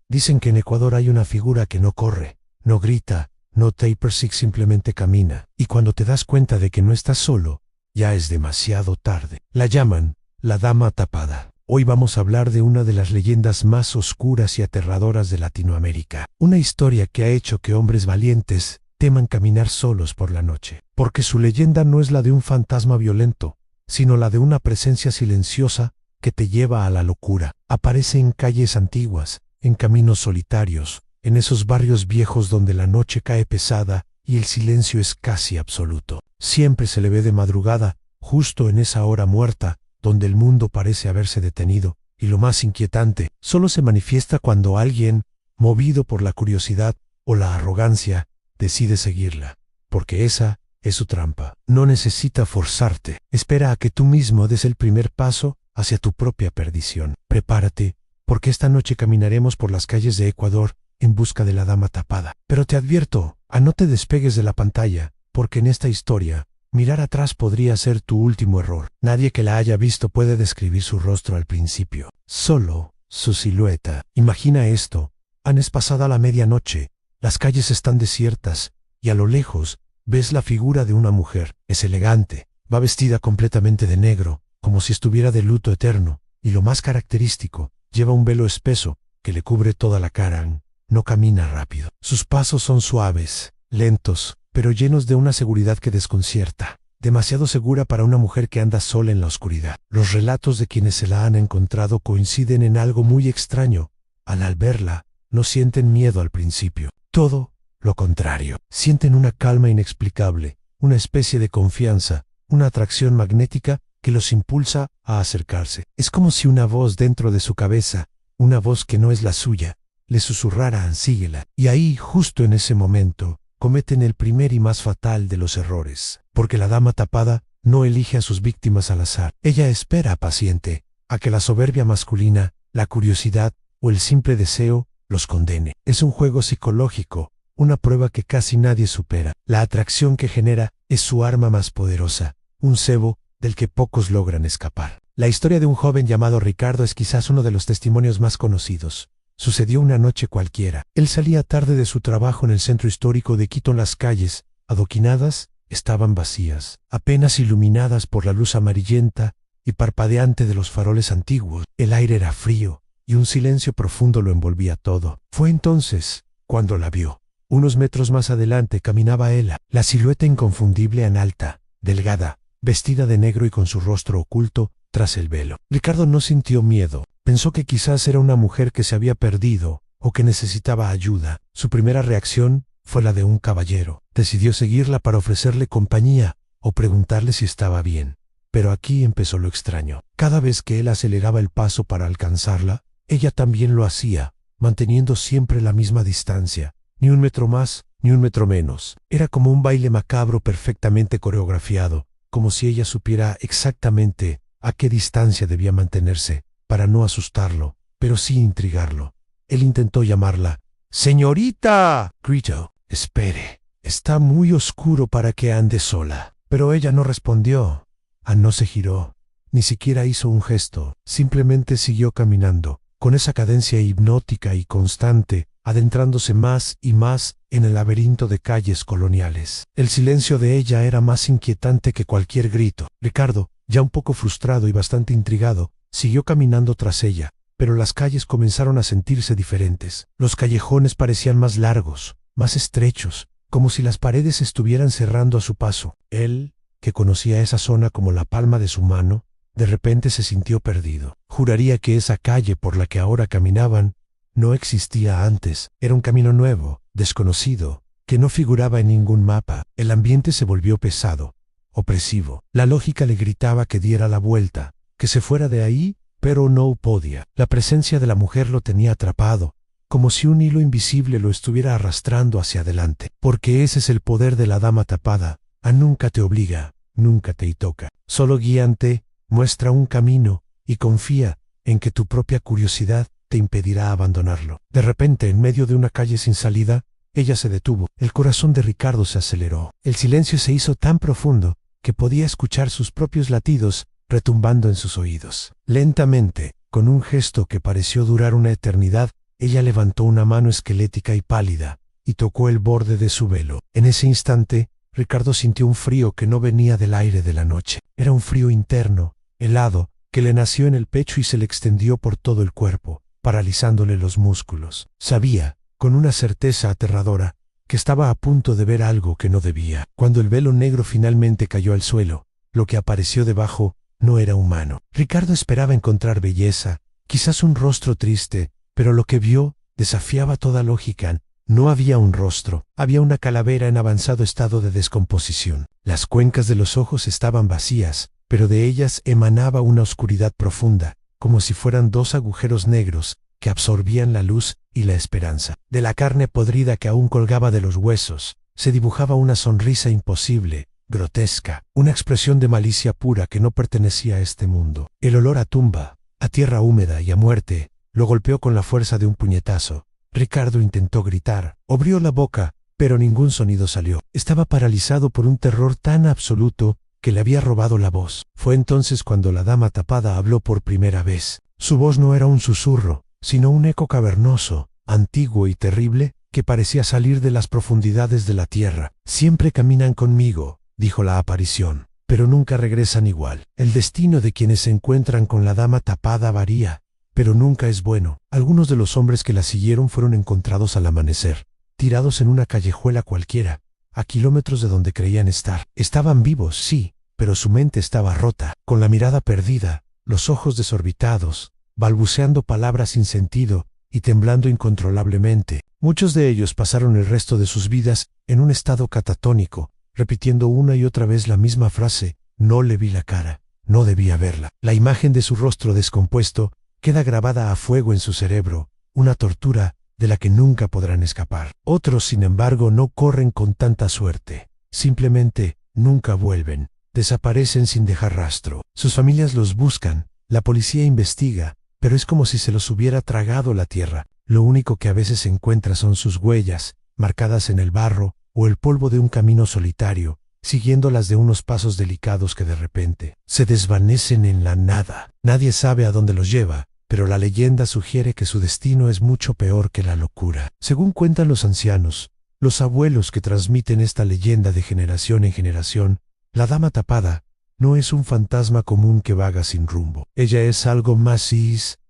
Dicen que en Ecuador hay una figura que no corre, no grita, no te persigue, simplemente camina. Y cuando te das cuenta de que no estás solo, ya es demasiado tarde. La llaman la Dama Tapada. Hoy vamos a hablar de una de las leyendas más oscuras y aterradoras de Latinoamérica. Una historia que ha hecho que hombres valientes teman caminar solos por la noche. Porque su leyenda no es la de un fantasma violento, sino la de una presencia silenciosa que te lleva a la locura. Aparece en calles antiguas, en caminos solitarios, en esos barrios viejos donde la noche cae pesada y el silencio es casi absoluto. Siempre se le ve de madrugada, justo en esa hora muerta, donde el mundo parece haberse detenido, y lo más inquietante, solo se manifiesta cuando alguien, movido por la curiosidad o la arrogancia, decide seguirla, porque esa es su trampa. No necesita forzarte, espera a que tú mismo des el primer paso hacia tu propia perdición. Prepárate, porque esta noche caminaremos por las calles de Ecuador en busca de la Dama Tapada. Pero te advierto, no te despegues de la pantalla, porque en esta historia, mirar atrás podría ser tu último error. Nadie que la haya visto puede describir su rostro al principio, solo su silueta. Imagina esto, es pasada la medianoche, las calles están desiertas, y a lo lejos ves la figura de una mujer. Es elegante, va vestida completamente de negro, como si estuviera de luto eterno, y lo más característico, lleva un velo espeso que le cubre toda la cara. No camina rápido. Sus pasos son suaves, lentos, pero llenos de una seguridad que desconcierta. Demasiado segura para una mujer que anda sola en la oscuridad. Los relatos de quienes se la han encontrado coinciden en algo muy extraño. Al verla, no sienten miedo al principio. Todo lo contrario. Sienten una calma inexplicable, una especie de confianza, una atracción magnética que los impulsa a acercarse. Es como si una voz dentro de su cabeza, una voz que no es la suya, le susurrara: síguela. Y ahí, justo en ese momento, cometen el primer y más fatal de los errores. Porque la Dama Tapada no elige a sus víctimas al azar. Ella espera paciente a que la soberbia masculina, la curiosidad o el simple deseo los condene. Es un juego psicológico, una prueba que casi nadie supera. La atracción que genera es su arma más poderosa, un cebo del que pocos logran escapar. La historia de un joven llamado Ricardo es quizás uno de los testimonios más conocidos. Sucedió una noche cualquiera. Él salía tarde de su trabajo en el centro histórico de Quito. Las calles, adoquinadas, estaban vacías, apenas iluminadas por la luz amarillenta y parpadeante de los faroles antiguos. El aire era frío y un silencio profundo lo envolvía todo. Fue entonces cuando la vio. Unos metros más adelante caminaba ella, la silueta inconfundible, alta, delgada, vestida de negro y con su rostro oculto tras el velo. Ricardo no sintió miedo. Pensó que quizás era una mujer que se había perdido o que necesitaba ayuda. Su primera reacción fue la de un caballero. Decidió seguirla para ofrecerle compañía o preguntarle si estaba bien. Pero aquí empezó lo extraño. Cada vez que él aceleraba el paso para alcanzarla, ella también lo hacía, manteniendo siempre la misma distancia. Ni un metro más, ni un metro menos. Era como un baile macabro perfectamente coreografiado, como si ella supiera exactamente a qué distancia debía mantenerse, para no asustarlo, pero sí intrigarlo. Él intentó llamarla. «¡Señorita!», gritó. «Espere, está muy oscuro para que ande sola». Pero ella no respondió. No se giró, ni siquiera hizo un gesto, simplemente siguió caminando, con esa cadencia hipnótica y constante, adentrándose más y más en el laberinto de calles coloniales. El silencio de ella era más inquietante que cualquier grito. Ricardo, ya un poco frustrado y bastante intrigado, siguió caminando tras ella, pero las calles comenzaron a sentirse diferentes. Los callejones parecían más largos, más estrechos, como si las paredes estuvieran cerrando a su paso. Él, que conocía esa zona como la palma de su mano, de repente se sintió perdido. Juraría que esa calle por la que ahora caminaban no existía antes. Era un camino nuevo, desconocido, que no figuraba en ningún mapa. El ambiente se volvió pesado, opresivo. La lógica le gritaba que diera la vuelta, que se fuera de ahí, pero no podía. La presencia de la mujer lo tenía atrapado, como si un hilo invisible lo estuviera arrastrando hacia adelante. Porque ese es el poder de la Dama Tapada. Nunca te obliga, nunca te toca. Solo guíante, muestra un camino y confía en que tu propia curiosidad te impedirá abandonarlo. De repente, en medio de una calle sin salida, ella se detuvo. El corazón de Ricardo se aceleró. El silencio se hizo tan profundo que podía escuchar sus propios latidos retumbando en sus oídos. Lentamente, con un gesto que pareció durar una eternidad, Ella levantó una mano esquelética y pálida, y tocó el borde de su velo. En ese instante, Ricardo sintió un frío que no venía del aire de la noche. Era un frío interno, helado, que le nació en el pecho y se le extendió por todo el cuerpo, paralizándole los músculos. Sabía, con una certeza aterradora, que estaba a punto de ver algo que no debía. Cuando el velo negro finalmente cayó al suelo, lo que apareció debajo no era humano. Ricardo esperaba encontrar belleza, quizás un rostro triste, pero lo que vio desafiaba toda lógica. No había un rostro, había una calavera en avanzado estado de descomposición. Las cuencas de los ojos estaban vacías, pero de ellas emanaba una oscuridad profunda, como si fueran dos agujeros negros que absorbían la luz y la esperanza. De la carne podrida que aún colgaba de los huesos, se dibujaba una sonrisa imposible, grotesca, una expresión de malicia pura que no pertenecía a este mundo. El olor a tumba, a tierra húmeda y a muerte, lo golpeó con la fuerza de un puñetazo. Ricardo intentó gritar, abrió la boca, pero ningún sonido salió. Estaba paralizado por un terror tan absoluto que le había robado la voz. Fue entonces cuando la dama tapada habló por primera vez. Su voz no era un susurro, sino un eco cavernoso, antiguo y terrible, que parecía salir de las profundidades de la tierra. Siempre caminan conmigo, dijo la aparición, pero nunca regresan igual. El destino de quienes se encuentran con la dama tapada varía, pero nunca es bueno. Algunos de los hombres que la siguieron fueron encontrados al amanecer, tirados en una callejuela cualquiera, a kilómetros de donde creían estar. Estaban vivos, sí, pero su mente estaba rota, con la mirada perdida, los ojos desorbitados, balbuceando palabras sin sentido y temblando incontrolablemente. Muchos de ellos pasaron el resto de sus vidas en un estado catatónico, repitiendo una y otra vez la misma frase: no le vi la cara, no debía verla. La imagen de su rostro descompuesto queda grabada a fuego en su cerebro, una tortura de la que nunca podrán escapar. Otros, sin embargo, no corren con tanta suerte. Simplemente nunca vuelven, desaparecen sin dejar rastro. Sus familias los buscan, la policía investiga, pero es como si se los hubiera tragado la tierra. Lo único que a veces se encuentra son sus huellas, marcadas en el barro o el polvo de un camino solitario, siguiendo las de unos pasos delicados que de repente se desvanecen en la nada. Nadie sabe a dónde los lleva, pero la leyenda sugiere que su destino es mucho peor que la locura. Según cuentan los ancianos, los abuelos que transmiten esta leyenda de generación en generación, la dama tapada no es un fantasma común que vaga sin rumbo. Ella es algo más,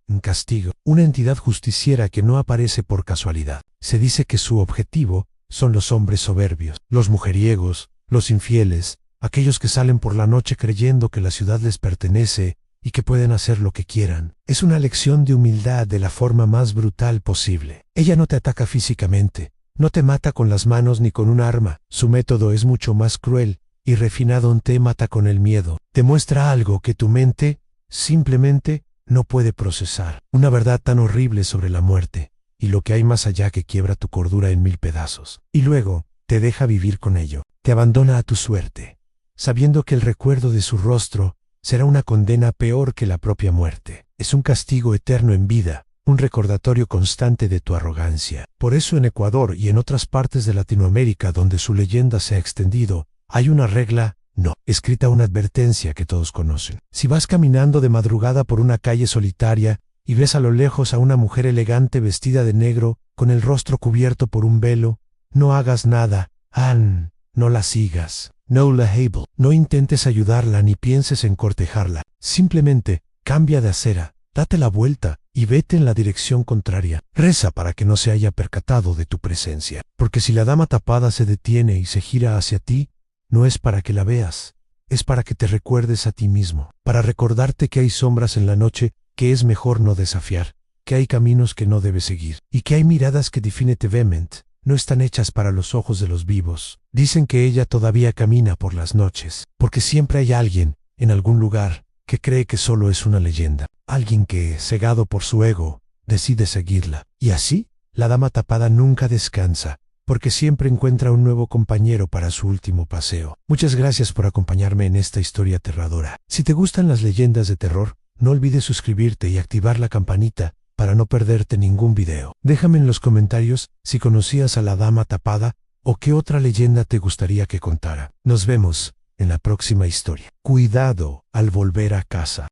un castigo, una entidad justiciera que no aparece por casualidad. Se dice que su objetivo son los hombres soberbios, los mujeriegos, los infieles, aquellos que salen por la noche creyendo que la ciudad les pertenece y que pueden hacer lo que quieran. Es una lección de humildad de la forma más brutal posible. Ella no te ataca físicamente, no te mata con las manos ni con un arma. Su método es mucho más cruel y refinado. Te mata con el miedo. Te muestra algo que tu mente simplemente no puede procesar. Una verdad tan horrible sobre la muerte y lo que hay más allá que quiebra tu cordura en 1000 pedazos. Y luego te deja vivir con ello. Te abandona a tu suerte, sabiendo que el recuerdo de su rostro será una condena peor que la propia muerte. Es un castigo eterno en vida, un recordatorio constante de tu arrogancia. Por eso en Ecuador y en otras partes de Latinoamérica donde su leyenda se ha extendido, hay una regla, no, escrita, una advertencia que todos conocen. Si vas caminando de madrugada por una calle solitaria y ves a lo lejos a una mujer elegante vestida de negro, con el rostro cubierto por un velo, no hagas nada, no la sigas. No la hable. No intentes ayudarla ni pienses en cortejarla. Simplemente cambia de acera, date la vuelta y vete en la dirección contraria. Reza para que no se haya percatado de tu presencia. Porque si la dama tapada se detiene y se gira hacia ti, no es para que la veas, es para que te recuerdes a ti mismo, para recordarte que hay sombras en la noche que es mejor no desafiar, que hay caminos que no debes seguir, y que hay miradas que definitivamente no están hechas para los ojos de los vivos. Dicen que ella todavía camina por las noches, porque siempre hay alguien, en algún lugar, que cree que solo es una leyenda. Alguien que, cegado por su ego, decide seguirla. Y así, la dama tapada nunca descansa, porque siempre encuentra un nuevo compañero para su último paseo. Muchas gracias por acompañarme en esta historia aterradora. Si te gustan las leyendas de terror, no olvides suscribirte y activar la campanita para no perderte ningún video. Déjame en los comentarios si conocías a la dama tapada o qué otra leyenda te gustaría que contara. Nos vemos en la próxima historia. Cuidado al volver a casa.